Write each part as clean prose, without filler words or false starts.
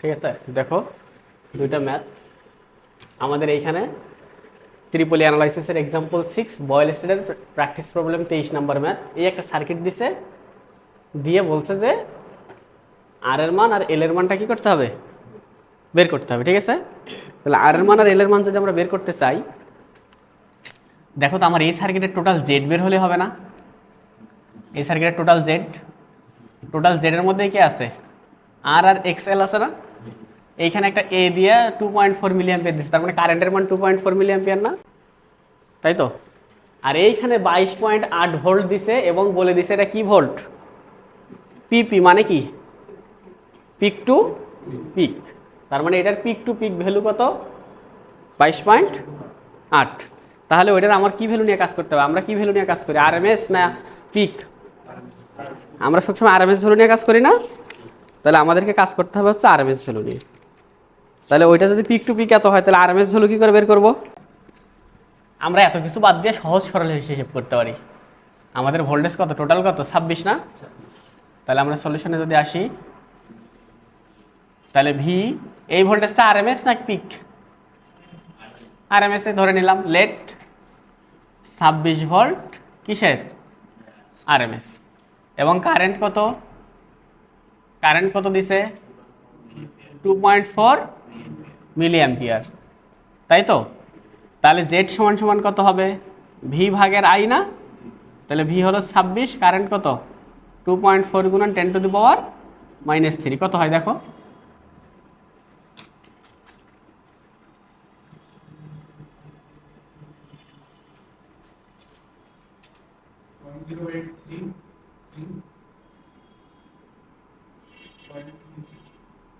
ঠিক আছে, দেখো দুইটা ম্যাথ আমাদের এইখানে ত্রিপলি অ্যানালাইসিসের এক্সাম্পল 6 বয়েল স্টেডের প্র্যাকটিস প্রবলেম 23 নাম্বার ম্যাথ। এই একটা সার্কিট দিছে, দিয়ে বলছে যে আর এর মান আর এল এর মানটা কি করতে হবে, বের করতে হবে। ঠিক আছে, তাহলে আর এর মান আর এল এর মান যদি আমরা বের করতে চাই, দেখো তো আমার এই সার্কিটের টোটাল জেড বের হলে হবে না? এই সার্কিটের টোটাল জেড এর মধ্যে কি আছে, আর এক্স এল আছে না? এইখানে একটা এ দিয়ে 2.4 মিলি অ্যাম্পিয়ার দিচ্ছে, তার মানে কারেন্টের মান 2.4 মিলি অ্যাম্পিয়ার না, তাই তো? আর এইখানে 22.8 ভোল্ট দিছে এবং বলে দিছে এটা কি ভোল্ট, পিপি, মানে কি পিক টু পিক। তার মানে এটার পিক টু পিক ভ্যালু কত, 22.8। তাহলে ওইটার আমার কি ভ্যালু নিয়ে কাজ করতে হবে, আমরা কি ভ্যালু নিয়ে কাজ করি, আরএমএস না পিক? আমরা সবসময় আরএমএস ভ্যালু নিয়ে কাজ করি না? তাহলে আমাদেরকে কাজ করতে হবে হচ্ছে আরএমএস ভ্যালু নিয়ে। তাহলে ওইটা যদি পিক টু পিক এত হয়, তাহলে আরএমএস ভ্যালু কি করে বের করব? আমরা এত কিছু বাদ দিয়ে সহজ সরল হিসেব করতে পারি। আমাদের ভোল্টেজ কত, টোটাল কত, 26 না? তাহলে আমরা সলিউশনে যদি আসি, তাহলে ভি, এই ভোল্টেজটা আরএমএস নাকি পিক? আরএমএস এ ধরে নিলাম, লেট 26 ভোল্ট কিসের, আরএমএস। এবং কারেন্ট কত দিছে, 2.4 মিলি অ্যাম্পিয়ার, তাই তো? তাহলে জেড সমান সমান কত হবে, ভি ভাগের আই না? তাহলে ভি হলো 26, কারেন্ট কত, 2.4 গুণন 10⁻³ কত হয় দেখো,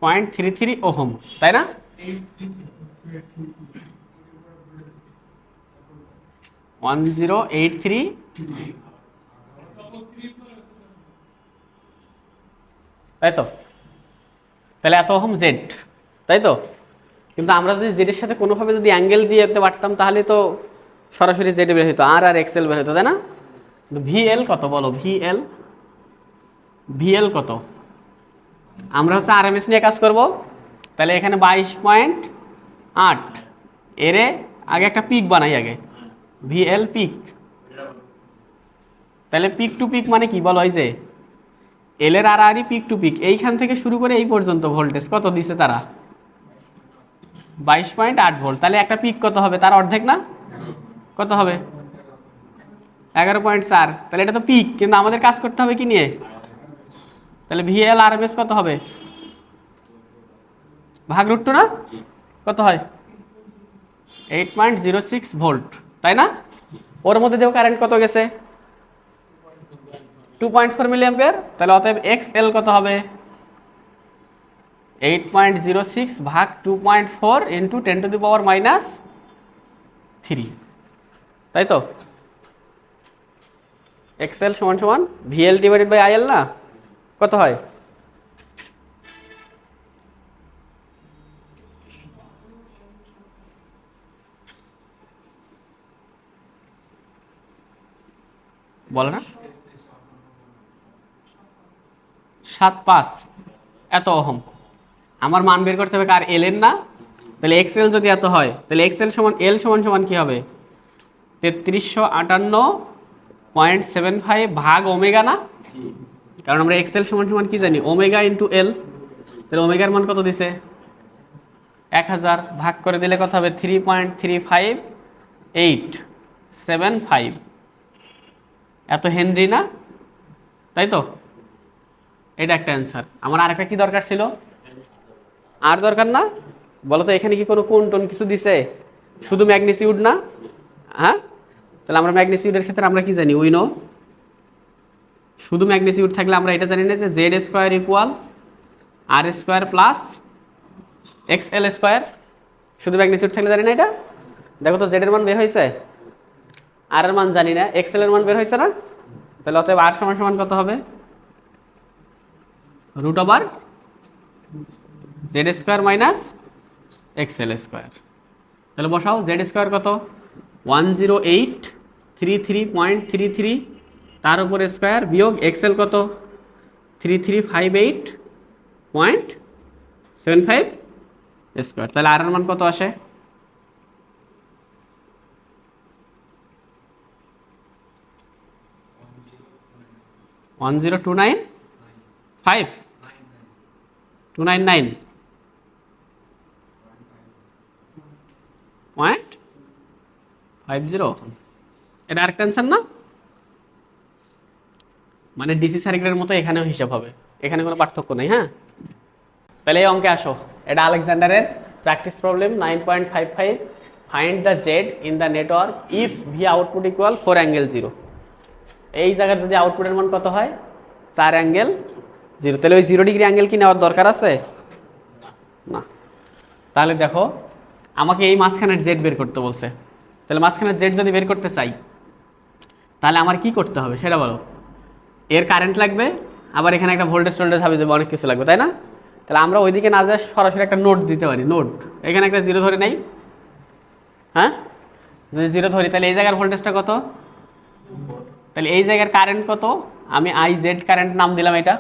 .33 ওহম, তাই না? .1083, তাই তো? তাহলে এত ওহম জেড, তাই তো? কিন্তু আমরা যদি জেডের সাথে কোনোভাবে যদি অ্যাঙ্গেল দিয়ে দিতে পারতাম, তাহলে তো সরাসরি জেড বের হতো, আর এক্সেল বের হতো, তাই না? ভিএল কত বলো, ভিএল কত? আমরা হচ্ছে আরএমএস নিয়ে কাজ করব। তাহলে এখানে 22.8, এরে আগে একটা পিক বানাই, আগে ভিএল পিক। তাহলে পিক টু পিক মানে কি বলো, এই যে এল এর আর পিক টু পিক, এইখান থেকে শুরু করে এই পর্যন্ত ভোল্টেজ কত দিছে তারা, 22.8 ভোল্ট। তাহলে একটা পিক কত হবে, তার অর্ধেক না? কত হবে, 11.4। তাহলে এটা তো পিক, কিন্তু আমাদের কাজ করতে হবে কি নিয়ে, তাহলে ভিএল আরএমএস কত হবে, ভাগ √2 না? কত হয়, 8.06 ভোল্ট, তাই না? ওর মধ্যে দেও কারেন্ট কত গেছে, 2.4 মিলি অ্যাম্পিয়ার। তাহলে অতএব এক্স এল কত হবে, 8.06 ভাগ 2.4 ইন্টু 10⁻³ তাই তো? এক্সএল সমান সমান ভিএল ডিভাইডেড বাই আইএল না? কত হয়, বলো না, 7.5 এত ওহম। আমার মান বের করতে হবে কার, এল এর না? তাহলে এক্সএল যদি এত হয়, তাহলে এক্সএল সমান এল সমান সমান কি হবে, 3358.75 ভাগ ওমেগা না? কারণ আমরা এক্সএল সমান সমান কি জানি, ওমেগা ইন্টু এল। তাহলে ওমেগার মান কত দিছে, 1000, ভাগ করে দিলে কত হবে, 3.35875, এত হেনরি না? তাই তো? এটা একটা অ্যান্সার। আমার আরেকটা কি দরকার ছিল, আর দরকার না? বলো তো, এখানে কি কোনো কোন টোন কিছু দিছে, শুধু ম্যাগনিটিউড না? হ্যাঁ, তাহলে আমরা ম্যাগনিটিউডের ক্ষেত্রে আমরা কি জানি, উইনো, শুধু ম্যাগনিটিউড থাকলে আমরা এটা জানি না যে Z square equal R square plus X L square, শুধু ম্যাগনিটিউড থাকলে জানি না এটা? দেখো তো, জেড এর মান বের হয়েছে, আর এর মান জানি না, এক্স এল এর মান বের হয়েছে না? তাহলে অতএব আর সমান সমান কত হবে, √over Z square minus x L square. তাহলে বসাও, জেড স্কোয়ার কত, 10833.33, তার উপরে স্কোয়ার বিয়োগ এক্সেল কত, 3358.75, 75 স্কোয়ার। তাহলে আর এর মান কত আসে? 10295 299 0.50। এটা আরেকটা অ্যান্সার না? মানে ডিসি সার্কিটের মতো এখানেও হিসাব হবে, এখানে কোনো পার্থক্য নেই। হ্যাঁ, তাহলে এই অঙ্কে আসো। এটা আলেকজান্ডারের practice problem 9.55, find the Z in the network if V output equal 4 angle 0। এই জায়গায় যদি আউটপুটের মান কত হয়? 4 অ্যাঙ্গেল 0। তাহলে ওই 0 ডিগ্রি অ্যাঙ্গেল কি নেওয়ার দরকার আছে? না। তাহলে দেখো, আমাকে এই মাঝখানের জেড বের করতে বলছে। তাহলে মাঝখানের জেড যদি বের করতে চাই, তাহলে আমার কি করতে হবে সেটা বলো। এর কারেন্ট লাগবে, আবার এখানে একটা ভোল্টেজ টোল্টেজ হবে, যাবে, অনেক কিছু লাগবে, তাই না? তাহলে আমরা ওইদিকে না যা সরাসরি একটা নোট দিতে পারি। নোট এখানে একটা 0 ধরে নেই। হ্যাঁ, যদি 0 ধরি তাহলে এই জায়গার ভোল্টেজটা কত? তাহলে এই জায়গার কারেন্ট কত? আমি আই জেড কারেন্ট নাম দিলাম, এটা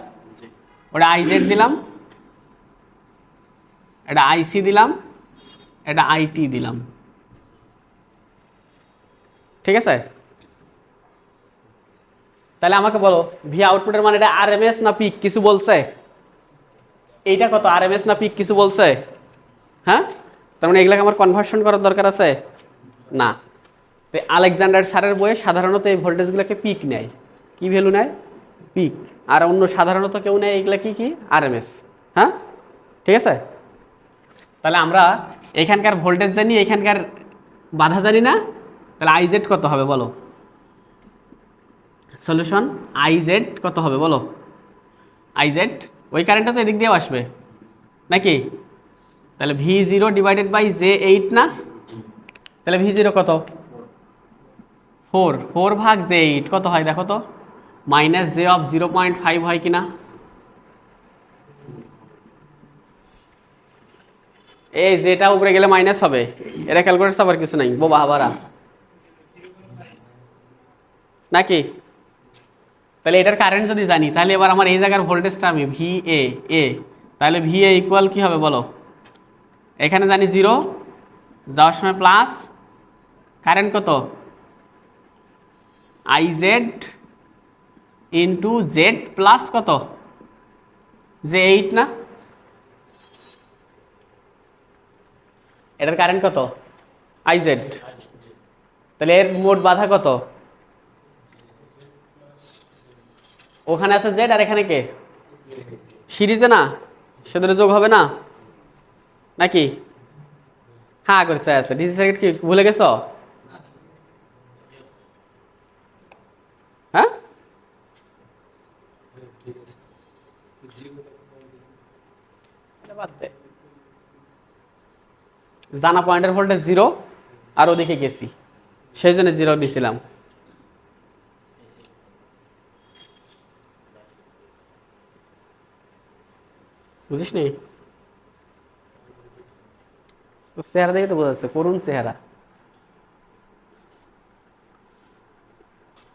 ওটা আই জেড দিলাম, এটা আইসি দিলাম, এটা আইটি দিলাম। ঠিক আছে? তাহলে আমাকে বলো ভি আউটপুটের মানে এটা আরএমএস না পিক কিছু বলছে? এইটা কত, আরএমএস না পিক কিছু বলছে? হ্যাঁ, তার মানে এগুলাকে আমার কনভার্সন করার দরকার আছে না। তো আলেকজান্ডার স্যারের বইয়ে সাধারণত এই ভোল্টেজগুলোকে পিক নেয়। কি ভ্যালু নেয়? পিক। আর অন্য সাধারণত কেউ নেয় এগুলা কি আরএমএস। হ্যাঁ, ঠিক আছে। তাহলে আমরা এখানকার ভোল্টেজ জানি, এখানকার বাধা জানি না। তাহলে আইজেড কত হবে বলো? সলিউশন আইজেড কত হবে বলো? আইজেড ওই কারেন্টটা তো এদিক দিয়েও আসবে নাকি? তাহলে V0 ডিভাইডেড বাই J8 না? তাহলে V0 কত? 4 ভাগ J8 কত হয় দেখো তো? মাইনাস J অফ 0.5 হয় কিনা? এই যেটা উপরে গেলে মাইনাস হবে, এটা ক্যালকুলেটর আবার কিছু নাই, বোবা হাবারা নাকি? তাহলে এটার কারেন্ট যদি জানি, তাহলে এবার আমার এই জায়গার ভোল্টেজটা আমি VA, তাহলে VA ইকুয়াল কি হবে বলো? এখানে জানি 0, যাওয়ার সময় প্লাস, কারেন্ট কত? IZ ইন্টু জেড প্লাস কত? J8 না? এটার কারেন্ট কত? IZ। তাহলে এর মোট বাধা কত? ওখানে আছে জেড আর এখানে কে? সিরিজে না, সেদের যোগ হবে না নাকি? হ্যাঁ করছে আছে। ডিসি সার্কিট কি ভুলে গেছো? হ্যাঁ, জানা পয়েন্টের ভোল্টেজ 0 আর ওদিকে গেছি, সেই জন্য 0 দিছিলাম। বুঝিস নি? তো চেহারা দেখে তো বোঝা যাচ্ছে করুণ চেহারা।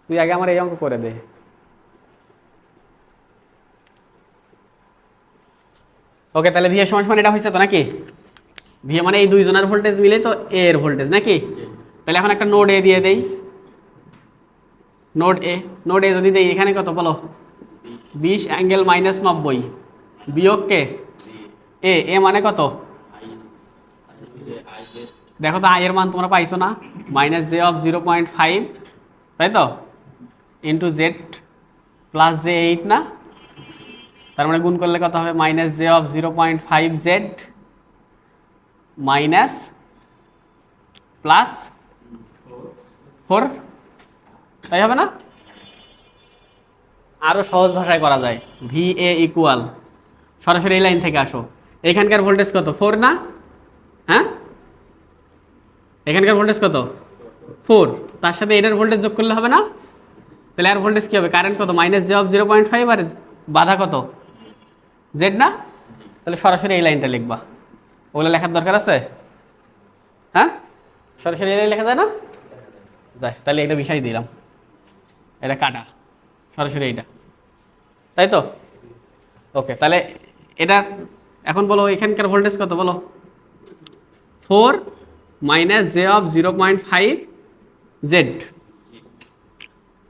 তুই আগে আমার এই অঙ্ক করে দে। ওকে, তাহলে ভিএ সমান সমান এটা হয়েছে তো নাকি? ভিএ মানে এই দুইজনের ভোল্টেজ মিলে তো এ এর ভোল্টেজ নাকি? তাহলে এখন একটা নোড এ দিয়ে দেই। নোড এ যদি দেই, এখানে কত বলো? 20 অ্যাঙ্গেল মাইনাস 90 বিয়োগ কে? এ মানে কত? দেখো তো আই এর মান তোমরা পাইছো না? মাইনাস J অফ 0.5, তাই তো, ইন্টু জেড প্লাস J8 না? তার মানে গুণ করলে কত হবে? Minus J of 0.5Z minus plus 4, তাই হবে না? আরো সহজ ভাষায় করা যায়। VA ইকুয়াল, সরাসরি এই লাইন থেকে আসো, এখানকার ভোল্টেজ কত? 4 না? হ্যাঁ, এখানকার ভোল্টেজ কত? 4, তার সাথে এটার ভোল্টেজ যোগ করলে হবে না? তাহলে আর ভোল্টেজ কি হবে? কারেন্ট কত? মাইনাস J অফ 0.5 আর বাধা কত? জেড না? তাহলে সরাসরি এই লাইনটা লিখবা। ওগুলো লেখার দরকার আছে? হ্যাঁ, সরাসরি এই লাইন লেখা যায় না? যায়। তাহলে এটা বিষয় দিলাম, এটা কাটা, সরাসরি এইটা, তাই তো? ওকে, তাহলে এটার এখন বলো এখানকার ভোল্টেজ কত বলো, 4 মাইনাস জে অফ 0.5 জেড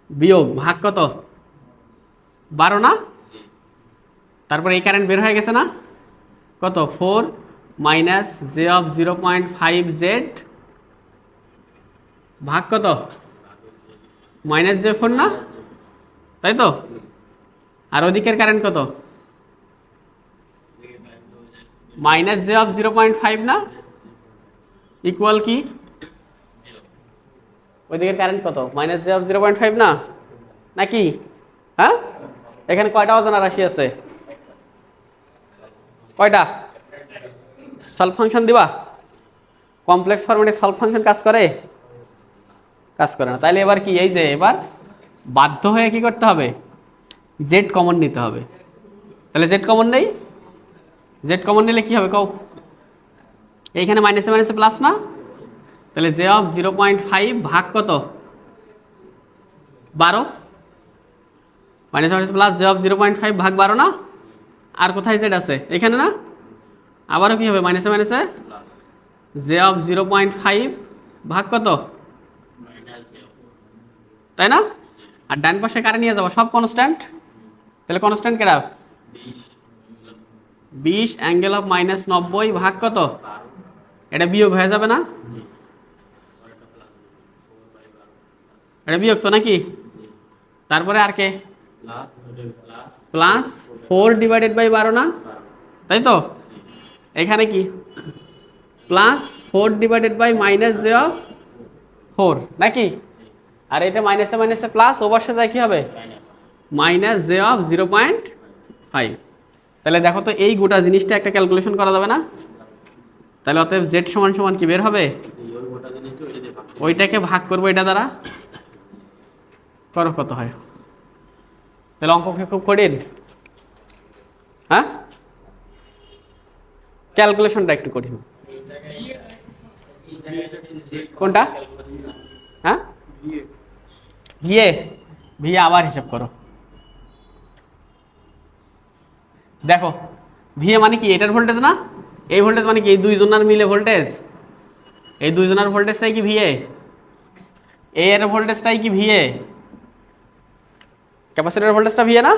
বিয়োগ ভাগ কত 12 না, তারপরে এই কারেন্ট বের হয়ে গেছে না, কত 4 মাইনাস জে অফ 0.5 জেড ভাগ কত মাইনাস জে 4 না, তাই তো? আর ওদিকের কারেন্ট কত মাইনাস জে অফ 0.5 না, ইকুয়াল কি ওইদিকের কারেন্ট কত মাইনাস জে অফ 0.5 না, নাকি? হ্যাঁ, এখানে কয়টা অজানা রাশি আছে, কয়টা? সলভ ফাংশন দিবা, কমপ্লেক্স ফরম্যাটে সলভ ফাংশন কাজ করে? কাজ করে না। তাইলে এবার কি, এই যে এবার বাধ্য হয়ে কি করতে হবে, জেড কমন নিতে হবে। তাহলে জেড কমন নেই, জেড কমন নিলে কি হবে কও, এইখানে মাইনাসে মাইনাসে প্লাস না, তাহলে জে অফ 0.5 ভাগ কত 12, minus minus plus J of 0.5 ভাগ 12 না, আর কোথায় জেড আছে এখানে না, আবারও কি হবে মাইনাসে মাইনাসে জে অফ 0.5 ভাগ কত, তাই না? আর ডান পাশে কারে নিয়ে যাবো, সব কনস্ট্যান্ট, তাহলে কনস্ট্যান্ট কেটা 20 অ্যাঙ্গেল অফ মাইনাস 90 ভাগ কত, এটা বিয়োগ হয়ে যাবে না, এটা বিয়োগ তো নাকি, তারপরে আর কে প্লাস 4 ডিভাইডেড বাই 12 না, তাই তো? এখানে কি প্লাস 4 ডিভাইডেড বাই মাইনাস জে অফ 4 নাকি, আর এটা মাইনাসে মাইনাসে প্লাস, ওভারসে যায় কি হবে মাইনাস জে অফ 0.5। তাহলে দেখো তো এই গোটা জিনিসটা একটা ক্যালকুলেশন করা যাবে না, তাহলে অতএব জেড সমান সমান কি বের হবে, ওইটাকে ভাগ করবো এটা দ্বারা, করো কত হয়, তাহলে অঙ্ক খুব কঠিন, হ্যাঁ ক্যালকুলেশনটা একটু কঠিন, কোনটা, হ্যাঁ ভিএ, ভিএ আবার হিসাব করো, দেখো ভিএ মানে কি, এটার ভোল্টেজ না, এই ভোল্টেজ মানে কি এই দুইজনের মিলে ভোল্টেজ, এই দুইজনের ভোল্টেজটাই কি ভিএ, এর ভোল্টেজটাই কি ভিএ, ক্যাপাসিটরের ভোল্টেজটা ভিএ না,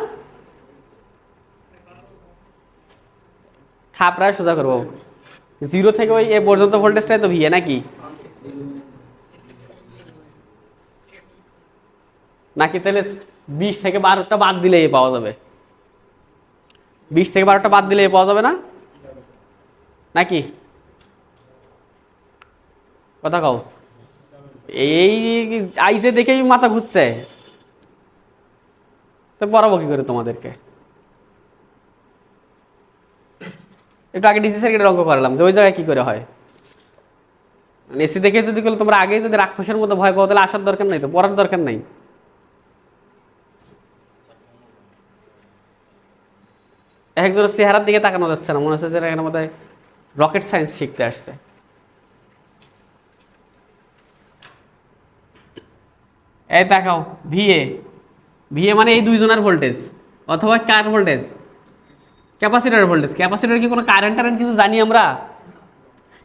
প্রায় সোজা করবো, 0 থেকে ওই এ পর্যন্ত ভোল্টেজটাই তো ভিএ নাকি, নাকি তাহলে 20 থেকে 12টা বাদ দিলে এ পাওয়া যাবে, 20 থেকে 12টা বাদ দিলে এ পাওয়া যাবে না, নাকি কথা কও, এই আইসে দেখেই মাথা ঘুরছে, তো পড়াবো কি করে তোমাদেরকে, একটু আগে ডিসি সার্কিটের অঙ্ক করালাম যে ওই জায়গায় কি করে হয়, এসি দেখে যদি করলে তোমরা আগে যদি রাক্ষসের মতো ভয় পাও তাহলে আসার দরকার নাই, তো পড়ার দরকার নাই। একজনের চেহারার দিকে তাকানো যাচ্ছে না, মনে হচ্ছে যে এখানে মধ্যে রকেট সায়েন্স শিখতে আসছে। এই তাকাও, ভিএ, ভিএ মানে এই দুইজনের ভোল্টেজ, অথবা কার ভোল্টেজ, ক্যাপাসিটরের ভোল্টেজ। ক্যাপাসিটর কি কোনো কারেন্ট টারেন্ট কিছু জানি আমরা,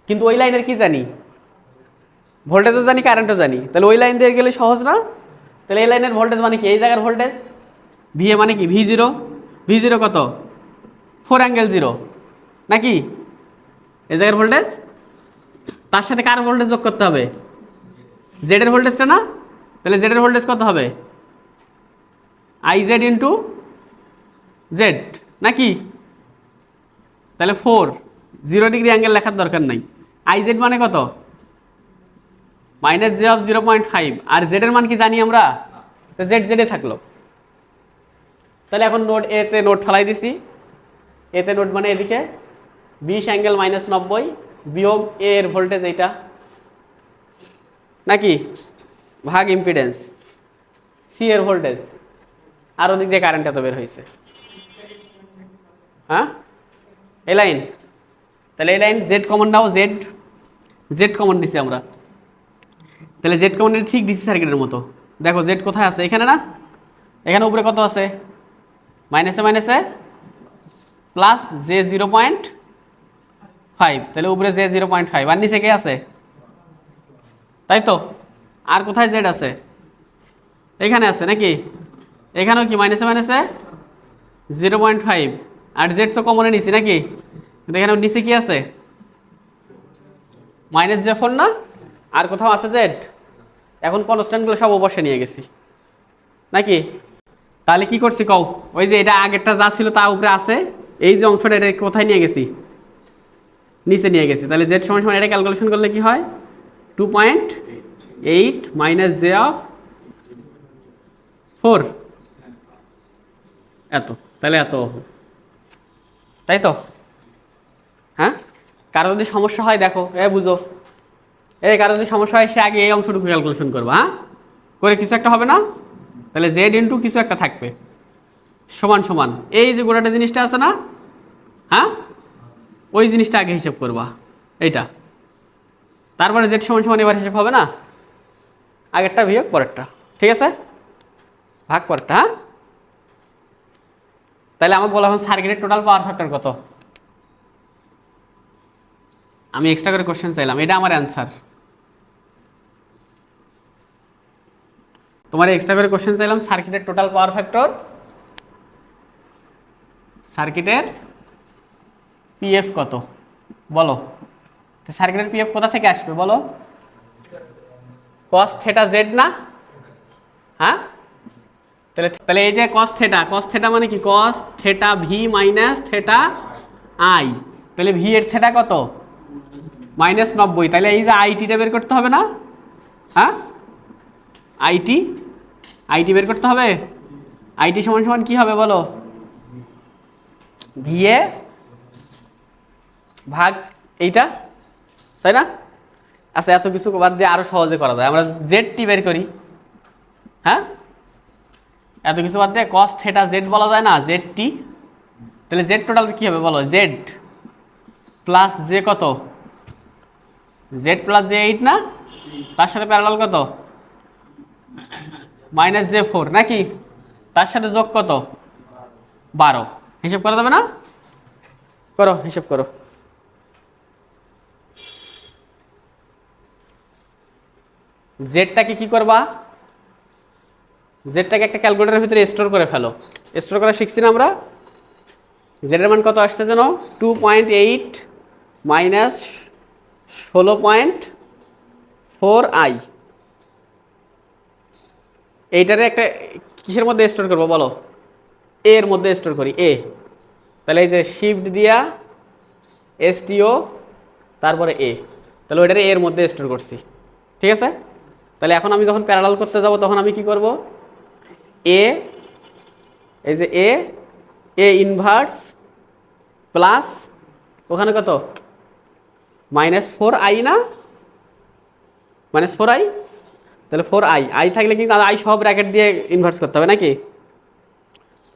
কিন্তু ওই লাইনের কি জানি, ভোল্টেজও জানি কারেন্টও জানি, তাহলে ওই লাইন দিয়ে গেলে সহজ না, তাহলে এই লাইনের ভোল্টেজ মানে কি এই জায়গার ভোল্টেজ, ভিএ মানে কি ভি জিরো, ভি জিরো কত 4 অ্যাঙ্গেল 0 নাকি, এই জায়গার ভোল্টেজ, তার সাথে কার ভোল্টেজ যোগ করতে হবে, জেডের ভোল্টেজটা না, তাহলে জেডের ভোল্টেজ কত হবে আই জেড ইন্টু জেড নাকি, তাহলে 4 0 ডিগ্রি অ্যাঙ্গেল লেখার দরকার নাই, আই জেড মানে কত মাইনাস জে অফ 0.5, আর জেডের মান কি জানি আমরা, তো জেড জেডে থাকলো। তাহলে এখন নোড এ তে নোড ফেলাই দিছি, এতে নোড মানে এদিকে 20 অ্যাঙ্গেল মাইনাস 90 বিয়োগ এ এর ভোল্টেজ এইটা নাকি, ভাগ ইম্পিডেন্স সি এর ভোল্টেজ, আর ওদিক দিয়ে কারেন্ট এত বের হয়েছে, হ্যাঁ এই লাইন, তাহলে এই লাইন জেড কমন নাও, জেড জেড কমন নিছি আমরা, তাহলে জেড কমন ঠিক ডিসি সার্কিটের মতো, দেখো জেড কোথায় আছে এখানে না, এখানে উপরে কত আছে মাইনাসে মাইনাসে প্লাস জে 0.5 5, তাহলে উপরে জে 0.5 আর নিচে কে আছে, তাই তো? আর কোথায় জেড আছে, এখানে আছে নাকি, এখানেও কি মাইনাসে মাইনাসে 0.5, আর জেড তো কমনে নিছি নাকি, কিন্তু এখানে নিচে কি আছে মাইনাস J4 না, আর কোথাও আছে জেড। এখন কনস্ট্যান্টগুলো সব অবশ্যই নিয়ে গেছি নাকি, তাহলে কি করছি কও, ওই যে এটা আগেরটা যা ছিল তা উপরে আছে, এই যে অংশটা এটা কোথায় নিয়ে গেছি, নিচে নিয়ে গেছি। তাহলে জেড সমান সমান এটা ক্যালকুলেশন করলে কি হয়, 2.8 মাইনাস জে অফ 4, এত, তাহলে এত, তাই তো? হ্যাঁ, কারো যদি সমস্যা হয় দেখো, বুঝো, কারো যদি সমস্যা হয় সে আগে এই অংশটুকু ক্যালকুলেশন করবো, হ্যাঁ, করে কিছু একটা হবে না, তাহলে জেড ইন্টু কিছু একটা থাকবে সমান সমান এই যে গোটাটা জিনিসটা আছে না, হ্যাঁ, ওই জিনিসটা আগে হিসাব করবা এইটা, তারপরে জেড সমান সমান এবার হিসাব হবে না, আগেরটা বিয়োগ পরেরটা, ঠিক আছে, ভাগ পরেরটা, হ্যাঁ। তাহলে আমাকে বলা এখন সার্কিটের টোটাল পাওয়ার ফ্যাক্টর কত, আমি এক্সট্রা করে কোশ্চেন চাইলাম, এটা আমার অ্যান্সার, তোমার এক্সট্রা করে কোশ্চেন চাইলাম সার্কিটের টোটাল পাওয়ার ফ্যাক্টর, সার্কিটের পিএফ কত বলো, সার্কিটের পিএফ কোথা থেকে আসবে বলো, কস থেটা জেড না, হ্যাঁ, তাহলে এইটা কস থেটা মানে কি, cos theta V minus theta I, তাহলে ভি এর থেটা কত -90, তাহলে এই যে আইটিটা বের করতে হবে না, হ্যাঁ, আইটি বের করতে হবে, আইটি সমান সমান কি হবে বলো, ভিএ ভাগ এইটা, তাই না? আচ্ছা, এত কিছু বাদ দিয়ে আরো সহজে করা যায়, আমরা জেড টি বের করি, হ্যাঁ, এত কিছু বাদ দিয়ে কস থেটা জেড বলা যায় না, জেড টি, তাহলে জেড টোটাল কি হবে বলো, জেড প্লাস জে কত, জেড প্লাস জে 8 না, তার সাথে প্যারালাল কত -J4 নাকি, তার সাথে যোগ কত 12, হিসাব করা যাবে না, করো হিসাব করো, জেডটাকে কি করবা, জেডটাকে একটা ক্যালকুলেটরের ভিতরে স্টোর করে ফেলো, স্টোর করা শিখছি না আমরা, জেডের মান কত আসছে যেন 2.8 মাইনাস 16.4 আই, এইটারে একটা কিসের মধ্যে স্টোর করবো বলো, এর মধ্যে স্টোর করি, তাহলে এই যে শিফট দিয়া এসটিও তারপরে তাহলে ওইটারে এর মধ্যে স্টোর করছি, ঠিক আছে। তাহলে এখন আমি যখন প্যারালাল করতে যাব তখন আমি কি করব, এই যে এ ইনভার্স প্লাস ওখানে কত -4i না, -4i, তাহলে 4i থাকলে কিন্তু আই সব ব্র্যাকেট দিয়ে ইনভার্স করতে হবে নাকি,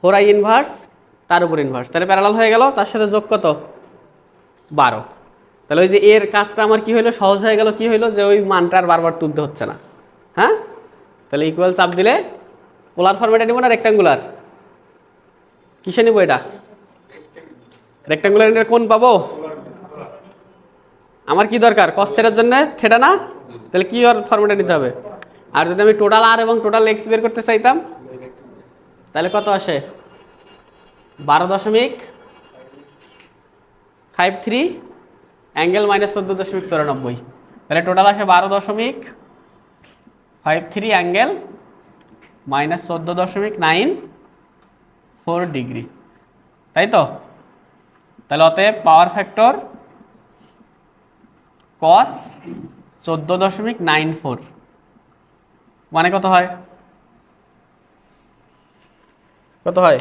4i ইনভার্স তার উপর ইনভার্স, তাহলে প্যারালাল হয়ে গেল, তার সাথে যোগ কত 12, তাহলে ওই যে এর কাজটা আমার কি হলো, সহজ হয়ে গেল, কি হলো যে ওই মানটা আর বারবার তুলতে হচ্ছে না, হ্যাঁ। তাহলে ইকুয়াল চাপ দিলে পোলার ফরম্যাটে নিব না রেক্টাঙ্গুলার, কিসে নিব এটা, রেক্টাঙ্গুলার কোন পাবো, আমার কি দরকার কস থেটার জন্য থেটা না, তাহলে কি আর ফরম্যাটে নিতে হবে, আর যদি আমি টোটাল আর এবং টোটাল এক্স বের করতে চাইতাম তাহলে কত আসে 12.53 অ্যাঙ্গেল -14.94, তাহলে টোটাল আসে 12.53 অ্যাঙ্গেল -14.94 ডিগ্রি, তাই তো? তাহলে অতএব পাওয়ার ফ্যাক্টর কস 14.94 মানে কত হয়, কত হয়,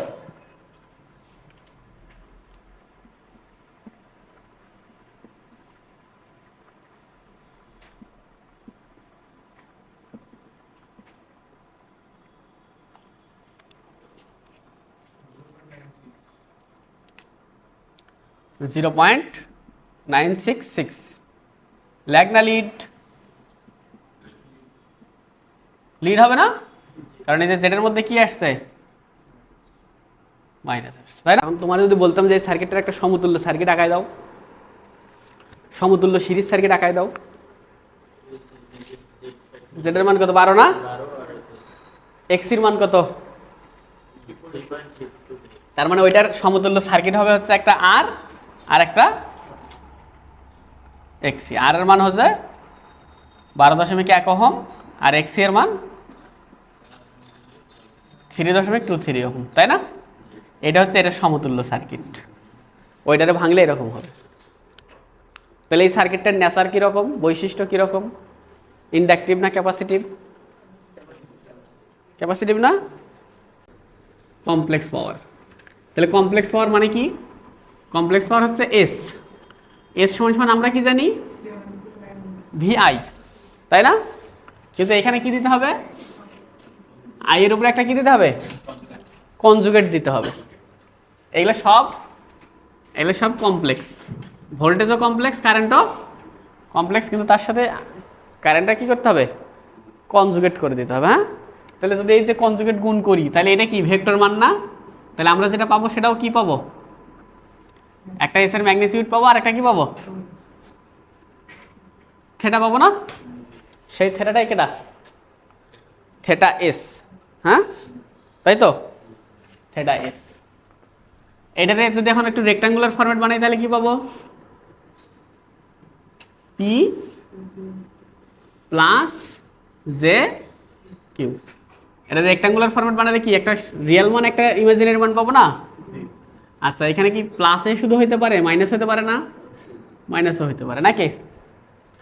(0.966) ল্যাগ না লিড, লিড হবে না, কারণ এই যে জেডের মধ্যে কি আসছে মাইনাস, তাই না? এখন তোমার যদি বলতাম যে সার্কিটের একটা সমতুল্য সার্কিট আঁকায় দাও, সমতুল্য সিরিজ সার্কিট আঁকায় দাও। জেডের মান কত 12 না, এক্সির মান কত, তার মানে ওইটার সমতুল্য সার্কিট হবে হচ্ছে একটা আর আর একটা এক্সি। আর এর মান হচ্ছে 12.1 ওহম আর এক্সি এর মান 3.23 ওহম, তাই না? এটা হচ্ছে এটা সমতুল্য সার্কিট। ওইটারে ভাঙলে এরকম হবে। তাহলে এই সার্কিটটার নেচার কীরকম, বৈশিষ্ট্য কীরকম? ইন্ডাকটিভ না ক্যাপাসিটিভ? ক্যাপাসিটিভ না? Complex power. তাহলে কমপ্লেক্স পাওয়ার মানে কি? কমপ্লেক্স পাওয়ার হচ্ছে এস। এস সমান সমান আমরা কি জানি? ভিআই, তাই না? কিন্তু এখানে কি দিতে হবে? আই এর উপরে একটা কি দিতে হবে? কনজুগেট দিতে হবে। এগুলো সব কমপ্লেক্স। ভোল্টেজও কমপ্লেক্স, কারেন্টও কমপ্লেক্স, কিন্তু তার সাথে কারেন্টটা কি করতে হবে? কনজুগেট করে দিতে হবে। হ্যাঁ, তাহলে যদি এই যে কনজুগেট গুণ করি তাহলে এটা কি ভেক্টর মান না? তাহলে আমরা যেটা পাবো সেটাও কি পাবো? একটা এস এর ম্যাগনিটিউড পাবো আর একটা কি পাবো? থেটা পাবো না? সেই থেটাটাই কেটা? Theta S. হ্যাঁ, তাই তো, থেটা এস। এটাতে যদি এখন একটু রেক্টাঙ্গুলার ফরম্যাট বানাই তাহলে কি পাবো? P plus J Q. এটা রেক্টাঙ্গুলার ফরম্যাট বানালে কি একটা রিয়েল মান একটা ইমাজিনারি মান পাবো না? আচ্ছা, এখানে কি প্লাসে শুধু হইতে পারে, মাইনাস হতে পারে না? মাইনাসও হইতে পারে নাকি?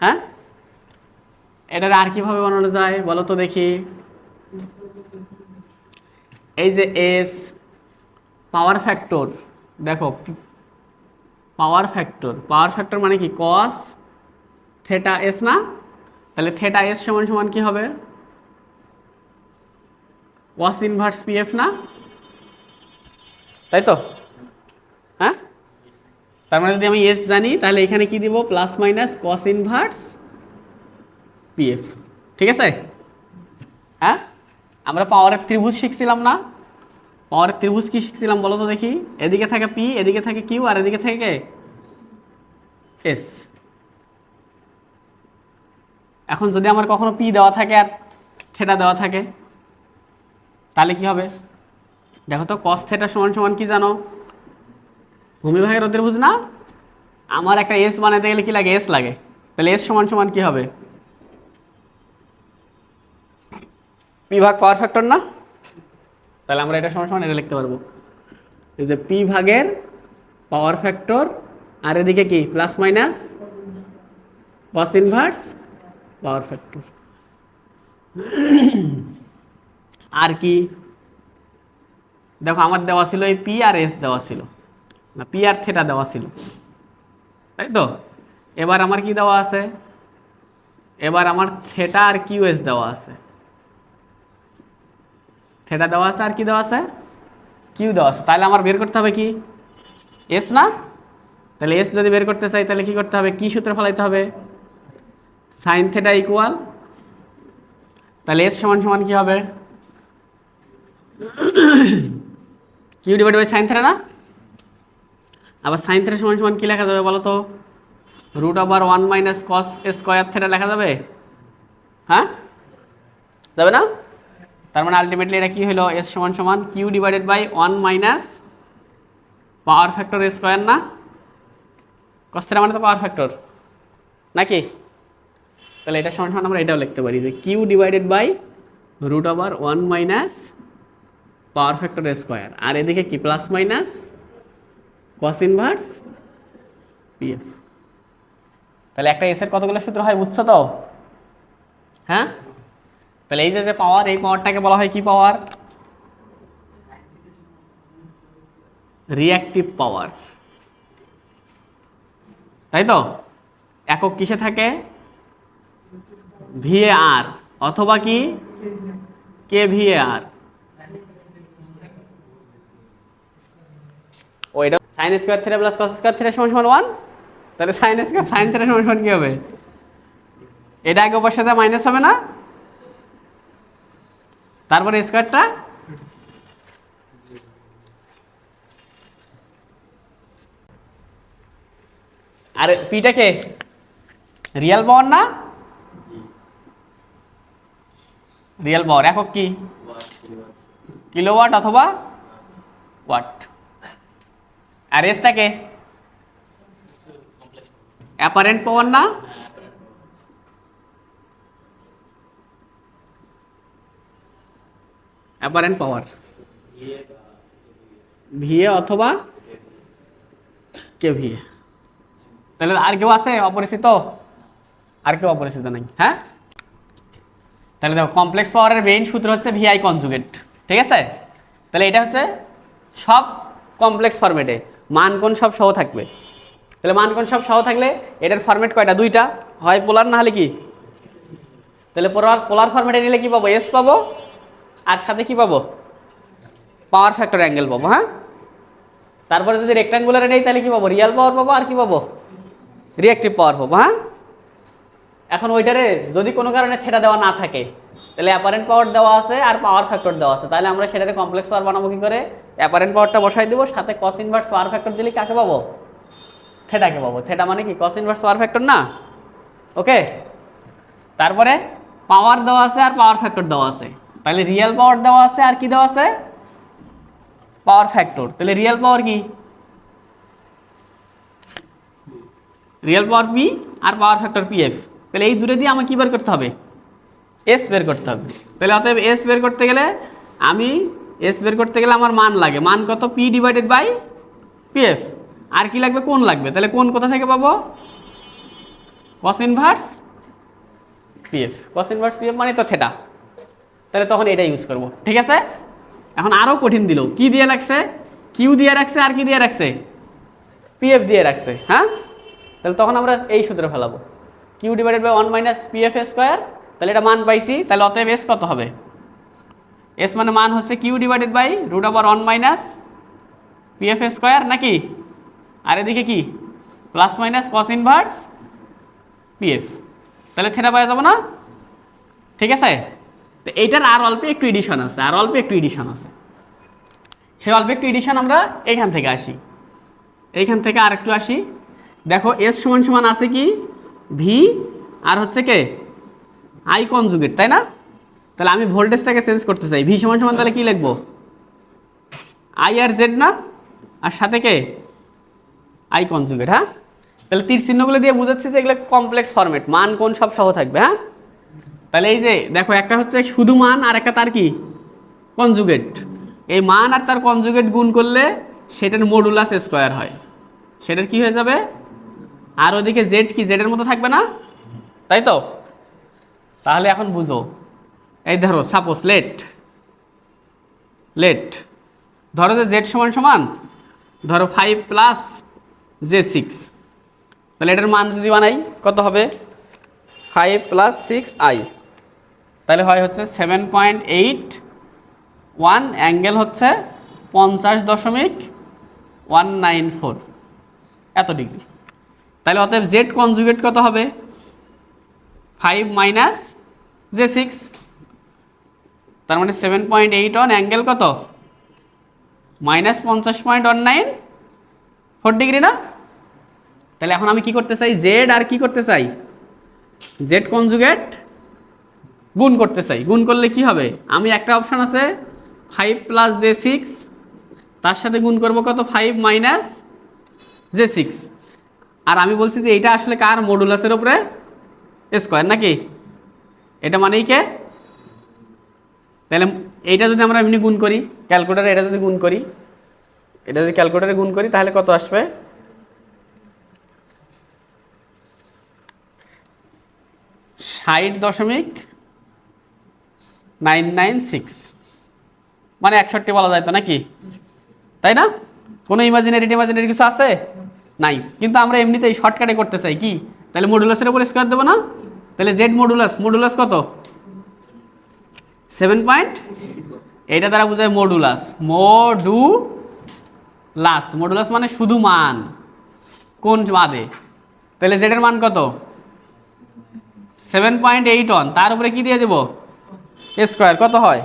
হ্যাঁ, এটার আর কিভাবে বানানো যায় বলো তো দেখি। এই যে এস পাওয়ার ফ্যাক্টর, দেখো পাওয়ার ফ্যাক্টর মানে কি? কস থেটা এস না? তাহলে থেটা এস সমান সমান কি হবে? কস ইনভার্স পিএফ না? তাই তো? হ্যাঁ, তার মানে যদি আমি এস জানি তাহলে এখানে কি দিব? Plus minus cos inverse PF. ঠিক আছে? হ্যাঁ, আমরা পাওয়ারের ত্রিভুজ শিখছিলাম না? পাওয়ারের ত্রিভুজ কি শিখছিলাম বলো তো দেখি? এদিকে থাকে পি, এদিকে থাকে কিউ, আর এদিকে থাকে কে? এস। এখন যদি আমার কখনো পি দেওয়া থাকে আর থেটা দেওয়া থাকে তাহলে কি হবে? দেখো তো, কস থেটা সমান সমান কি জানো? ভূমিভাগের অতির্ভুজ না? আমার একটা এস বানাতে গেলে কি লাগে? এস লাগে। তাহলে এস সমান সমান কি হবে? পি ভাগ পাওয়ার ফ্যাক্টর না? তাহলে আমরা এটা সমান সমান এটা লিখতে পারবো, এই যে পি ভাগের পাওয়ার ফ্যাক্টর আর এদিকে কি plus minus cos inverse power factor. আর কি দেখো, আমার দেওয়া ছিল এই পি আর এস দেওয়া ছিল না, পি আর থেটা দেওয়া ছিল, তাই তো? এবার আমার কি দেওয়া আছে? এবার আমার থেটা আর কিউ এস দেওয়া আছে। থেটা দেওয়া আছে আর কি দেওয়া আছে? কিউ দেওয়া আছে। তাহলে আমার বের করতে হবে কি? এস না? তাহলে এস যদি বের করতে চাই তাহলে কি করতে হবে? কি সূত্রে ফলাইতে হবে? সাইন থেটা ইকুয়াল, তাহলে এস সমান সমান কি হবে? Q divide by sine theta না? আবার সাইন থেটা সমান সমান কি লেখা যাবে বলো তো? Root over 1 minus cos square theta লেখা যাবে? হ্যাঁ, যাবে না? তার মানে আলটিমেটলি এটা কি হলো? এস সমান সমান Q divided by 1 minus power factor square না? কস থেটা মানে তো পাওয়ার ফ্যাক্টর নাকি? তাহলে এটা সমান সমান আমরা এটাও লিখতে পারি যে Q divided by root over 1 minus power factor square, আর এদিকে কি plus minus cos inverse PF. তাহলে একটা এস এর কতগুলো সূত্র হয় বুঝছো তো? হ্যাঁ, তাহলে এই যে পাওয়ার, এই পাওয়ারটাকে বলা হয় কি পাওয়ার? রিঅ্যাক্টিভ পাওয়ার, তাই তো? একক কিসে থাকে? ভিএআর অথবা কি কে ভিএআর। ওইটা sine square theta plus cos square theta সমান সমান 1। তাহলে সাইন স্কোয়ার সাইন থিটা সমান সমান কি হবে? এটা আগে ওপার সাথে মাইনাস হবে না? তারপরে স্কোয়ারটা আর পিটা কে রিয়েল পাওয়ার না, রিয়েল পাওয়ার একক কি কিলোওয়াট অথবা ওয়াট। আর এসটাকে অ্যাপারেন্ট পাওয়ার না, অ্যাপারেন্ট পাওয়ার ভিএ অথবা কে ভিএ। তাহলে আর কেউ আছে অপরিচিত? আর কেউ অপরিচিত নাই? হ্যাঁ, তাহলে দেখো কমপ্লেক্স পাওয়ারের মেইন সূত্র হচ্ছে ভিআই কনজুগেট, ঠিক আছে? তাহলে এটা হচ্ছে সব কমপ্লেক্স ফরম্যাটে মান কোণ সব সহ থাকবে। তাহলে মান কোণ সব সহ থাকলে এটার ফরম্যাট কয়টা? দুইটা, হয় পোলার না হলে কি। তাহলে পোলার ফরম্যাটে নিলে কি পাবো? এস পাবো, আর সাথে কি পাবো? পাওয়ার ফ্যাক্টর অ্যাঙ্গেল পাবো। হ্যাঁ, তারপরে যদি রেক্টাঙ্গুলারে নেই তাহলে কি পাবো? রিয়াল পাওয়ার পাবো, আর কি পাবো? রিঅ্যাক্টিভ পাওয়ার পাবো। হ্যাঁ, এখন ওইটারে যদি কোনো কারণে থেটা দেওয়া না থাকে তাহলে অ্যাপারেন্ট পাওয়ার দেওয়া আছে আর পাওয়ার ফ্যাক্টর দেওয়া আছে, তাহলে আমরা সেটারে কমপ্লেক্স পাওয়ার বানাবো কি করে? অ্যাপারেন্ট পাওয়ারটা বসাই দেবো, সাথে কস ইনভার্স পাওয়ার ফ্যাক্টর দিলে কাকে পাবো? থেটাকে পাবো। থেটা মানে কি? কস ইনভার্স পাওয়ার ফ্যাক্টর না? ওকে, তারপরে পাওয়ার দেওয়া আছে আর পাওয়ার ফ্যাক্টর দেওয়া আছে, তাহলে রিয়েল পাওয়ার দেওয়া আছে আর কি দেওয়া আছে? Power factor. তাহলে রিয়েল পাওয়ার কি? Real power P R power factor PF. তাহলে এই দূরে দিয়ে আমাকে কি বের করতে হবে? এস বের করতে হবে। তাহলে অতএব এস বের করতে গেলে আমার মান লাগে, মান কত? P divided by PF. আর কি লাগবে? কোণ লাগবে। তাহলে কোণ কোথা থেকে পাবো? Cos inverse PF. Cos inverse PF মানে তো থেটা, তাহলে তখন এটা ইউজ করব। ঠিক আছে, এখন আরও কঠিন দিল, কি দিয়ে রাখছে? কিউ দিয়ে রাখছে, আর কি দিয়ে রাখছে? পিএফ দিয়ে রাখছে। হ্যাঁ, তাহলে তখন আমরা এই সূত্রে ফেলাবো, Q divided by 1 minus PF square. তাহলে এটা মান পাইছি, তাহলে অতএব এস কত হবে? এস মানে মান হচ্ছে Q divided by root over 1 minus PF square নাকি, আর এদিকে কি plus minus cos inverse PF. তাহলে থেটা পাওয়া যাবে না? ঠিক আছে, তো এইটার আর অল্প একটু এডিশন আছে, সেই অল্প একটু এডিশন আমরা এইখান থেকে আর একটু আসি। দেখো এস সমান সমান আছে কি? ভি আর হচ্ছে কে? আই কনজুগেট, তাই না? তাহলে আমি ভোল্টেজটাকে চেঞ্জ করতে চাই, ভি সমান সমান তাহলে কি লিখবো? আই আর জেড না, আর সাথে কে? I conjugate. হ্যাঁ, তাহলে তীর চিহ্নগুলো দিয়ে বুঝাচ্ছি যে এগুলো কমপ্লেক্স ফরম্যাট, মান কোণ সব সহ থাকবে। হ্যাঁ, তাহলে এই যে দেখো একটা হচ্ছে শুধু মান আর একটা তার কি কনজুগেট। এই মান আর তার কনজুগেট গুণ করলে সেটার মডুলাস স্কোয়ার হয়, সেটার কি হয়ে যাবে? আর ওদিকে জেড কি জেডের মতো থাকবে না, তাই তো? তাহলে এখন বুঝো, এই ধরো সাপোজ লেট ধরো যে জেড সমান সমান ধরো 5 প্লাস জে 6, তাহলে এটার মান যদি বানাই কত হবে? 5 প্লাস 6i, তাহলে হয় হচ্ছে 7.81, অ্যাঙ্গেল হচ্ছে 50.194 এত ডিগ্রি। তাহলে অতএব জেড কনজুগেট কত হবে? 5 মাইনাস জে 6, তার মানে 7.81, অ্যাঙ্গেল কত? মাইনাস 50.194 ডিগ্রি না? তাহলে এখন আমি কি করতে চাই? জেড আর কি করতে চাই? জেড কনজুগেট গুণ করতে চাই। গুণ করলে কি হবে? আমি একটা অপশন আছে 5 প্লাস জে 6, তার সাথে গুণ করবো কত? 5 মাইনাস জে 6। আর আমি বলছি যে এইটা আসলে কার? মডুলাসের উপরে স্কোয়ার নাকি? এটা মানেই কে? তাহলে এইটা যদি আমরা এমনি গুণ করি ক্যালকুলেটারে, এটা যদি গুণ করি তাহলে কত আসবে? 60.996, মানে 61 বলা যায় তো নাকি, তাই না? কোনো ইমাজিনারি কিছু আছে নাই, কিন্তু আমরা এমনিতেই শর্টকাটে করতে চাই কি? তাহলে মডুলাসের উপর স্কোয়ার দেবো না? তাহলে জেড মডুলাস কত? 7 পয়েন্ট, এইটা দ্বারা বোঝায় মডুলাস মানে শুধু মান কোন বাদে। তাহলে জেডের মান কত? 7.81, তার উপরে কি দিয়ে দেব? স্কোয়ার, কত হয়?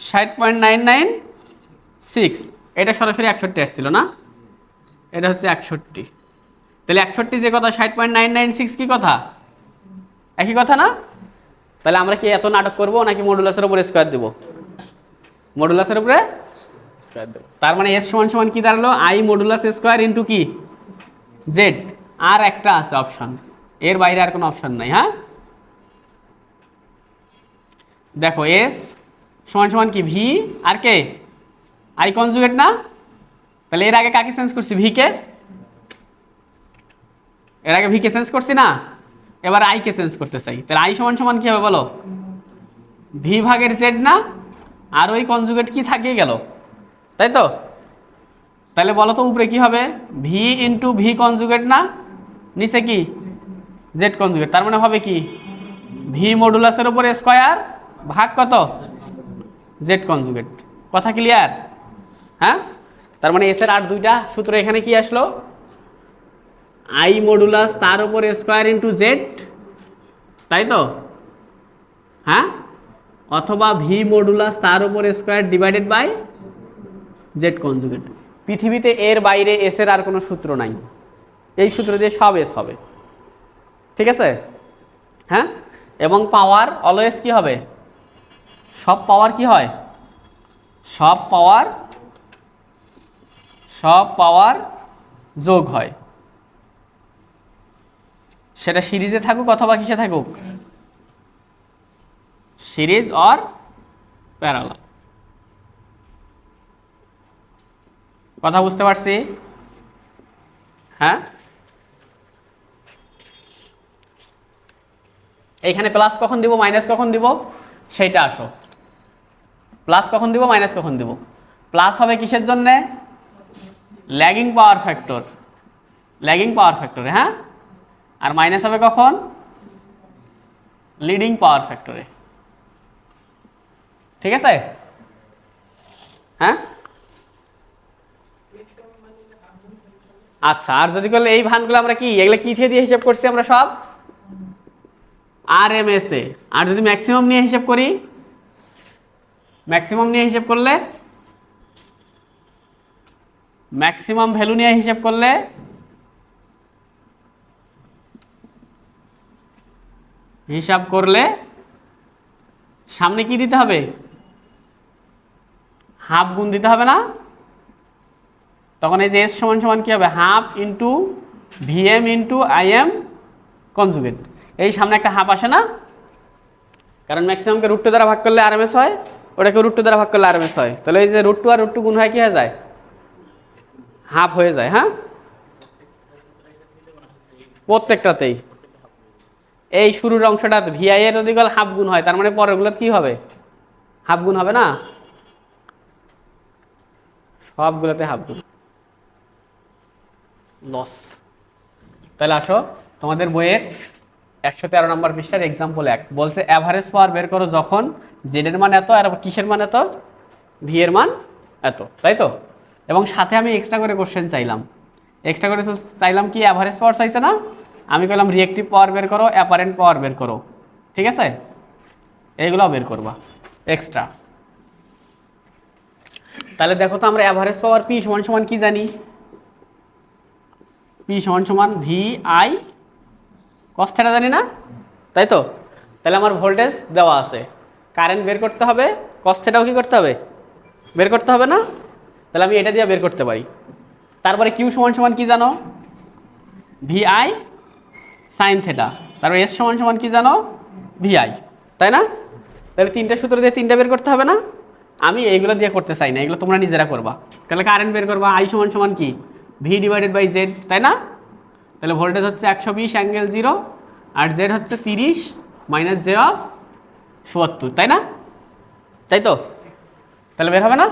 60.996। এটা সরাসরি 61 আসছিল না? এটা হচ্ছে 61। তাহলে 61 যে কথা, 60.996 কি কথা? একই কথা না? তাহলে আমরা কি এত নাটক করব নাকি মডুলাসের উপরে স্কয়ার দেব? মডুলাসের উপরে স্কয়ার দেব। তার মানে এস সমান সমান কি দাঁড়ালো? আই মডুলাস স্কয়ার ইন্টু কি? জেড। আর একটা আছে অপশন, এর বাইরে আর কোনো অপশন নাই। হ্যাঁ, দেখো এস সমান সমান কি? ভি আর কে? আই কনজুগেট না? তাহলে এর আগে কাকে চেঞ্জ করছি? ভি কে। এর আগে ভি কে চেঞ্জ করছি না, এবার আই কে চেঞ্জ করতে চাই। তাহলে আই সমান সমান কি হবে বলো? ভি ভাগের জেড না? আর ওই কনজুগেট কি থাকিয়ে গেল, তাই তো? তাহলে বলো তো উপরে কি হবে? ভি ইন্টু ভি কনজুগেট না, নিচে কি? Z conjugate. তার মানে হবে কি? ভি মডুলাসের উপরে স্কয়ার ভাগ কত? Z conjugate. কথা ক্লিয়ার? হ্যাঁ, তার মানে এস এর আর দুইটা সূত্র এখানে কি আসলো? আই মডুলাস তার উপরে স্কয়ার ইন্টু জেড, তাই তো? হ্যাঁ, অথবা ভি মডুলাস তার উপরে square divided by Z conjugate. পৃথিবীতে এর বাইরে এস এর আর কোনো সূত্র নাই, এই সূত্র দিয়ে সব এস হবে। ঠিক আছে? হ্যাঁ, এবং পাওয়ার অলওয়েজ কি হবে? সব পাওয়ার কি হয়? সব পাওয়ার যোগ হয়, সেটা সিরিজে থাকুক অথবা কিসে থাকুক, সিরিজ অর প্যারালাল। কথা বুঝতে পারছি? হ্যাঁ, এইখানে প্লাস কখন দিব মাইনাস কখন দিব সেইটা আসো। প্লাস কখন দিব মাইনাস কখন দিব? প্লাস হবে কিসের জন্য? Lagging power factor, lagging power ফ্যাক্টরে। হ্যাঁ, আর মাইনাস হবে কখন? লিডিং পাওয়ার ফ্যাক্টরে। ঠিক আছে? হ্যাঁ, আচ্ছা। আর যদি করলে এই ভানগুলো আমরা কি, এগুলো কি দিয়ে হিসাব করছি আমরা সব? আর এম এস এ। আর যদি ম্যাক্সিমাম নিয়ে হিসাব করি, ম্যাক্সিমাম নিয়ে হিসাব করলে, ম্যাক্সিমাম ভ্যালু নিয়ে হিসাব করলে সামনে কি দিতে হবে? হাফ গুণ দিতে হবে না? তখন এই যে এস সমান সমান কি হবে? Half into VM into IM conjugate. এই সামনে একটা হাফ আসে না, কারণ ম্যাক্সিমামকে √2 দ্বারা ভাগ করলে আরএমএস হয়, ওটাকে √2 দ্বারা ভাগ করলে আরএমএস হয়। তাহলে এই যে √2 আর √2 গুণ হয় কি হয়ে যায়? হাফ হয়ে যায়। হ্যাঁ, প্রত্যেকটাতেই এই শুরুর অংশটা ভিআই এর যদি হাফ গুণ হয়, তার মানে পরেরগুলো কি হবে? হাফ গুণ হবে না? সবগুলোতে হাফ গুণ। লস। তাহলে আসো, তোমাদের বইয়ের 113 নম্বর পৃষ্ঠার এক্সাম্পল 1 বলছে অ্যাভারেজ পাওয়ার বের করো যখন জেড এর মান এত আর কিসের মান এত? ভি এর মান এত, তাই তো? এবং সাথে আমি এক্সট্রা করে কোশ্চেন চাইলাম, এক্সট্রা করে চাইলাম কি? অ্যাভারেজ পাওয়ার চাইছে না? আমি বললাম রিয়েক্টিভ পাওয়ার বের করো, অ্যাপারেন্ট পাওয়ার বের করো। ঠিক আছে, এইগুলো বের করবা এক্সট্রা। তাহলে দেখো তো, আমরা অ্যাভারেজ পাওয়ার পি সমান সমান কি জানি? পি সমান সমান ভি আই কস থিটা জানি না, তাই তো? তাহলে আমার ভোল্টেজ দেওয়া আছে, কারেন্ট বের করতে হবে, কস থিটাও কি করতে হবে? বের করতে হবে না? তাহলে আমি এটা দিয়ে বের করতে পারি। তারপরে কিউ সমান সমান কি জানো? V i sine theta. তারপরে এস সমান সমান কি জানো? ভি আই, তাই না? তাহলে তিনটা সূত্র দিয়ে তিনটা বের করতে হবে না? আমি এইগুলো দিয়ে করতে চাই না, এগুলো তোমরা নিজেরা করবা। তাহলে কারেন্ট বের করবা, আই সমান সমান কি? ভি ডিভাইডেড বাই জেড, তাই না? তাহলে ভোল্টেজ হচ্ছে 120 ∠0 আর জেড হচ্ছে 30 মাইনাস জে অফ 70, তাই না? তাই তো? তাহলে বের হবে না?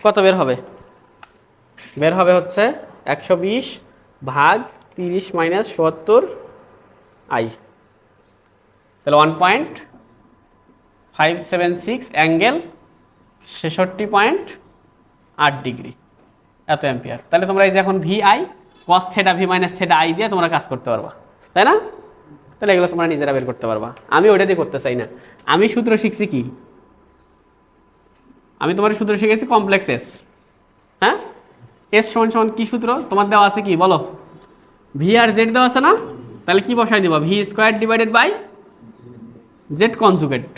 কত বের হবে? বের হবে হচ্ছে 120 ভাগ 30 মাইনাস 70 আই। তাহলে 1.576 অ্যাঙ্গেল 66.8 ডিগ্রি, এত অ্যাম্পিয়ার। তাহলে তোমরা এই যে এখন V I cos theta V minus theta I দিয়ে তোমরা কাজ করতে পারবা, তাই না? তাহলে এগুলো তোমরা নিজেরা বের করতে পারবা, আমি ওইটা দিয়ে করতে চাই না। আমি সূত্র শিখছি কি? আমি তোমার সূত্র শিখেছি কমপ্লেক্স এস। হ্যাঁ, এস সমান সমান কি সূত্র তোমার দেওয়া আছে, কি বলো? ভি আর জেড দেওয়া আছে না, তাহলে কি বসাই দিবা? V square divided by Z conjugate,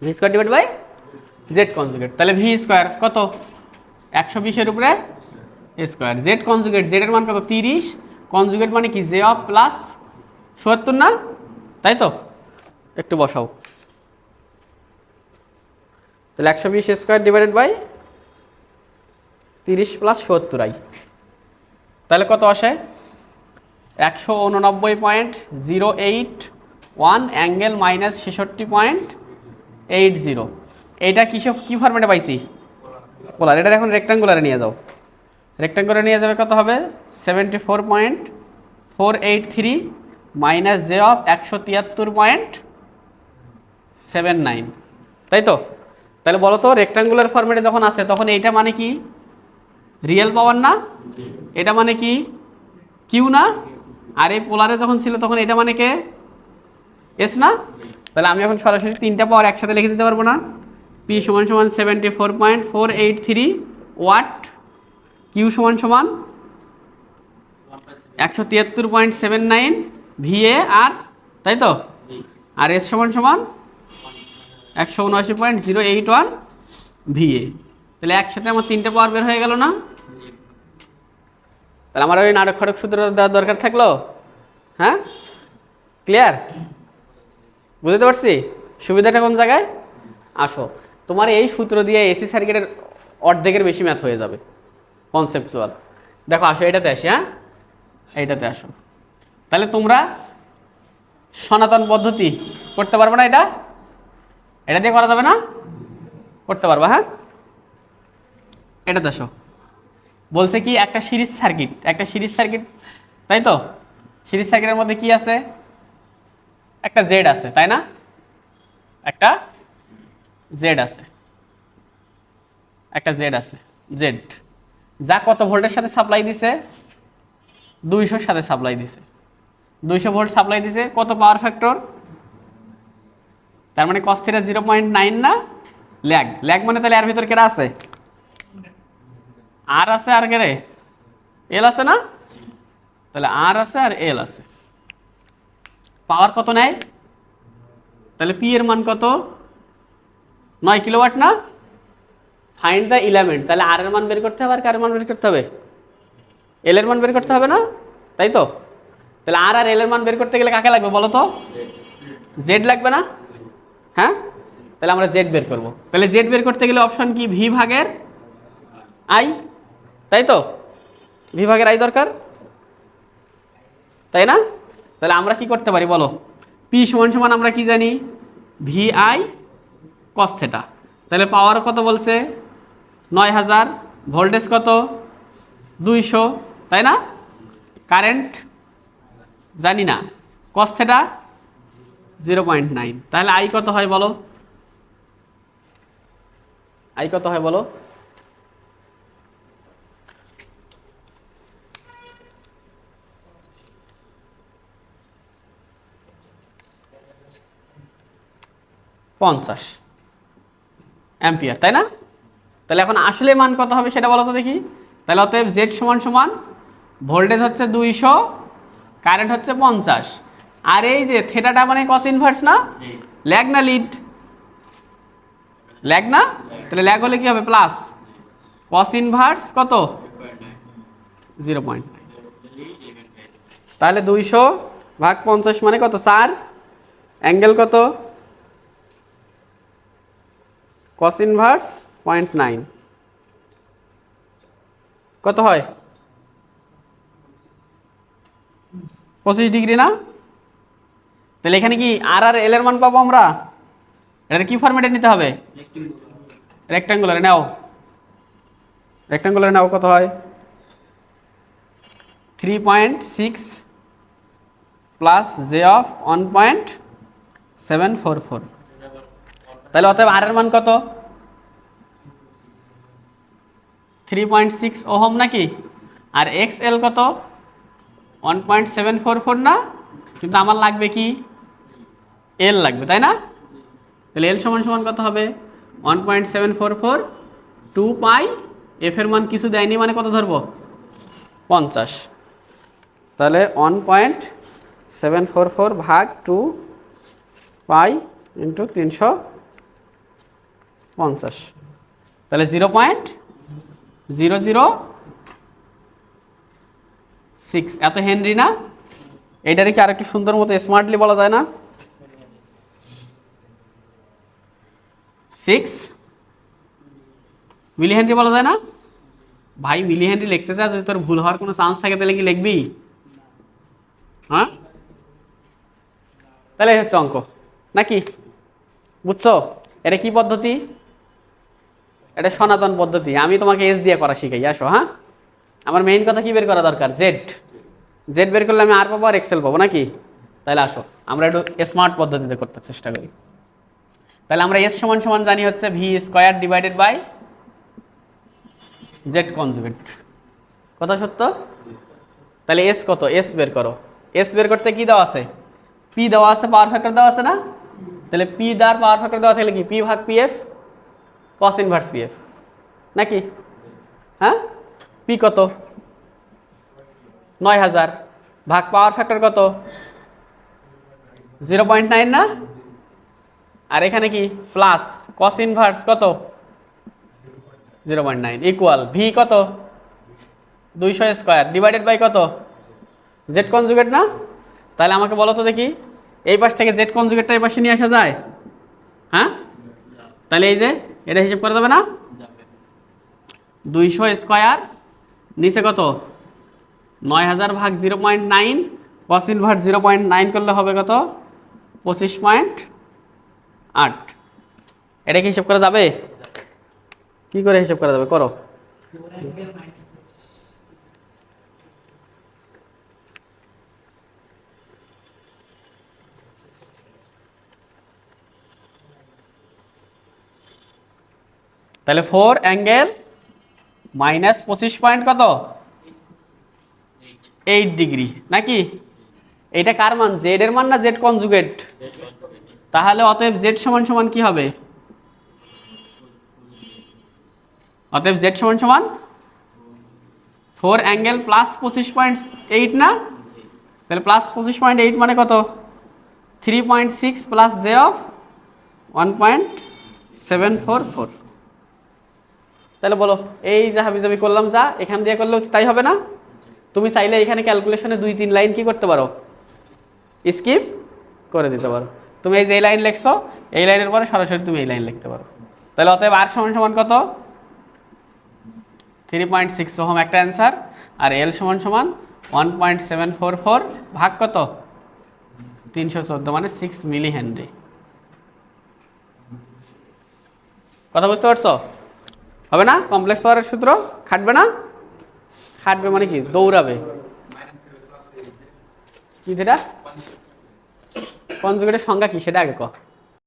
V square divide by Z conjugate. তাহলে ভি স্কোয়ার কত? 120-এর উপরে স্কোয়ার, জেড কনজুগেট, জেড এর মান কত? 30, কনজুগেট মানে কি? জে অফ প্লাস 77 না, তাই তো? একটু বসাও তাহলে 120 square divided by 30 plus 77i, তাহলে কত আসে? 189.081 অ্যাঙ্গেল মাইনাস 66.80। এইটা কি ফরম্যাটে পাইছি? পোলার। এটা এখন রেক্টাঙ্গুলারে নিয়ে যাও, রেক্টাঙ্গুলারে নিয়ে যাবে কত হবে? 74.483 মাইনাস জে অফ 173.79, তাই তো? তাহলে বলো তো রেক্টাঙ্গুলার ফরম্যাটে যখন আসে তখন এইটা মানে কি? রিয়েল পাওয়ার না? এটা মানে কি? কিউ না? আর এই পোলারে যখন ছিল তখন এটা মানে কে? এস না? তাহলে আমি এখন সরাসরি তিনটা পাওয়ার একসাথে লিখে দিতে পারবো না? পি সমান সমান 74.483 ওয়াট, কিউ সমান সমান 173.79 ভিএ আর, তাই তো? আর এস সমান সমান 179.081 ভিএ। তাহলে একসাথে আমার তিনটা পাওয়ার বের হয়ে গেল না? তাহলে আমার ওই নাটক ফাটক সূত্র দেওয়ার দরকার থাকলো? হ্যাঁ, ক্লিয়ার? বুঝতে পারছি সুবিধাটা কোন জায়গায়? আসো, তোমার এই সূত্র দিয়ে এসি সার্কিটের অর্ধেকের বেশি ম্যাথ হয়ে যাবে কনসেপচুয়াল। দেখো আসো এটাতে আসি, হ্যাঁ এইটাতে আসো। তাহলে তোমরা সনাতন পদ্ধতি করতে পারবে না? এটা দিয়ে করা যাবে না? করতে পারবা, হ্যাঁ। এটাতে আসো, বলছে কি একটা সিরিজ সার্কিট, তাই তো? সিরিজ সার্কিটের মধ্যে কি আছে? একটা জেড আছে, তাই না? একটা জেড আছে, জেড, যা কত ভোল্টের সাথে সাপ্লাই দিছে? 200-র সাথে সাপ্লাই দিছে, 200 ভোল্ট সাপ্লাই দিছে। কত পাওয়ার ফ্যাক্টর? তার মানে cos θ 0.9 না? ল্যাগ মানে তাহলে এর ভিতর কেরা আছে? আর আছে, আর কেরে? এল আছে না? তাহলে আর আছে আর এল আছে। পাওয়ার কত নেয়? তাহলে পি এর মান কত? 9 কিলোওয়াট না? Find the element. তাহলে আর এর মান বের করতে হবে, আর কার মান বের করতে হবে? এল এর মান বের করতে হবে না, তাই তো? তাহলে আর এল এর মান বের করতে গেলে কাকে লাগবে বলো তো? জেড লাগবে না? হ্যাঁ, তাহলে আমরা জেড বের করব। তাহলে জেড বের করতে গেলে অপশন কি? ভি ভাগের আই, তাই তো? ভি ভাগের আই দরকার, তাই না? তাহলে আমরা কি করতে পারি বলো? পি সমান সমান আমরা কি জানি? V I cos theta. তাহলে পাওয়ার কত বলছে? 9000, ভোল্টেজ কত? 200, তাই না? কারেন্ট জানি না, কস থেটা 0.9। তাহলে আই কত হয় বলো? আই কত হয় বলো? $50 অ্যাম্পিয়ার, তাই না? তাহলে এখন আসলে মান কত হবে সেটা বলো তো দেখি। তাহলে অতএব জেড সমান সমান ভোল্টেজ হচ্ছে 200, কারেন্ট হচ্ছে 50, আর এই যে থেটাটা মানে কস ইনভার্স না? ল্যাগ না লিড? ল্যাগ না? তাহলে ল্যাগ হলে কি হবে? প্লাস কস ইনভার্স কত? 0.9। তাহলে 200 ভাগ 50 মানে কত? 4। অ্যাঙ্গেল কত? কস ইনভার্স 0.9 কত হয়? 25 ডিগ্রি না? তাহলে এখানে কি আর এল এর মান পাবো আমরা? এটা কি ফরম্যাটে নিতে হবে? রেক্টাঙ্গুলারে নাও, রেক্টাঙ্গুলারে নাও। কত হয়? 3.6 প্লাস জে অফ 1.744। তাহলে অতএব আর এর মান কত? 3.6 ওহম নাকি? আর এক্স এল কত? 1.744 না? কিন্তু আমার লাগবে কি? এল লাগবে, তাই না? তাহলে এল সমান সমান কত হবে? 1.744 2 পাই এফ এর মান কিছু দেয়নি মানে কত ধরবো 50, তাহলে 1.744 ভাগ 2 পাই ইন্টু 350, তাহলে 0.006 এত হেনরি না? এইটারে কি আরেকটু সুন্দর মতো স্মার্টলি বলা যায় না? 6 মিলি হেনরি বলা যায় না? ভাই মিলি হেনরি লিখতে চাস, যদি তোর ভুল হওয়ার কোনো চান্স থাকে তাহলে কি লিখবি? হ্যাঁ, তাহলে হচ্ছে অঙ্ক নাকি? বুঝছো? এটা কি পদ্ধতি? এটা সনাতন পদ্ধতি। আমি তোমাকে এস দিয়ে করা শিখাই, আসো। হ্যাঁ, আমার মেইন কথা কি বের করা দরকার? জেড। জেড বের করলে আমি আর পাবো আর এক্সেল পাবো নাকি? তাহলে আসো আমরা একটু স্মার্ট পদ্ধতিতে করতে চেষ্টা করি। তাহলে আমরা এস সমান সমান জানি হচ্ছে V square divided by Z conjugate. কথা সত্য? তাহলে এস কত? এস বের করো। এস বের করতে কি দেওয়া আছে? পি দেওয়া আছে, পাওয়ার ফ্যাক্টর দেওয়া আছে না? তাহলে পি দ্বার পাওয়ার ফ্যাক্টর দেওয়া থাকলে কি পি ভাগ P F cos inverse P F নাকি? হ্যাঁ, পি কত? 9000 ভাগ পাওয়ার ফ্যাক্টর কত? 0.9 না? আর এখানে কি প্লাস কস ইনভার্স কত? 0.9 ইকুয়াল ভি কত? 200 স্কোয়ার ডিভাইডেড বাই কত? জেড কনজুগেট না? তাহলে আমাকে বলো তো দেখি, এই পাশ থেকে জেড কনজুগেটটা এই পাশে নিয়ে আসা যায়? হ্যাঁ, তাহলে এই যে এটা হিসেব করা যাবে না? 200 স্কোয়ার নিচে কত? 9000 ভাগ 0.9 কস ইনভার্স 0.9 করলে হবে কত? 25.8। এটা কি হিসেব করা যাবে? কি করে হিসেব করা যাবে করো। তাহলে 4 অ্যাঙ্গেল মাইনাস 25 পয়েন্ট কত? 8 ডিগ্রি নাকি? এইটা কার মান? জেড এর মান না জেড কনজুগেট? তাহলে অতএব জেড সমান সমান কি হবে? অতএব জেড সমান সমান 4 অ্যাঙ্গেল প্লাস 25.8 না? তাহলে প্লাস 25.8 মানে কত? 3.6 প্লাস জে অফ 1.744। তাহলে বলো, এই যা হাবিজাবি করলাম যা এখান দিয়ে করলেও তাই হবে না? তুমি চাইলে এখানে ক্যালকুলেশনে 2-3 লাইন কি করতে পারো? স্কিপ করে দিতে পারো। তুমি এই যে এই লাইন লিখছো, এই লাইনের পরে সরাসরি তুমি এই লাইন লিখতে পারো। তাহলে অতএব আর সমান সমান কত? 3.6 ওহম একটা অ্যান্সার। আর এল সমান সমান 1.744 ভাগ কত? 314 মানে 6 মিলি হেনরি। কথা বুঝতে পারছো? হবে না? কমপ্লেক্স পাওয়ারের সূত্র খাটবে না? খাটবে মানে কি? দৌড়াবে। কি যেটা কনজুগেটের সংজ্ঞা কি সেটা আগে কও।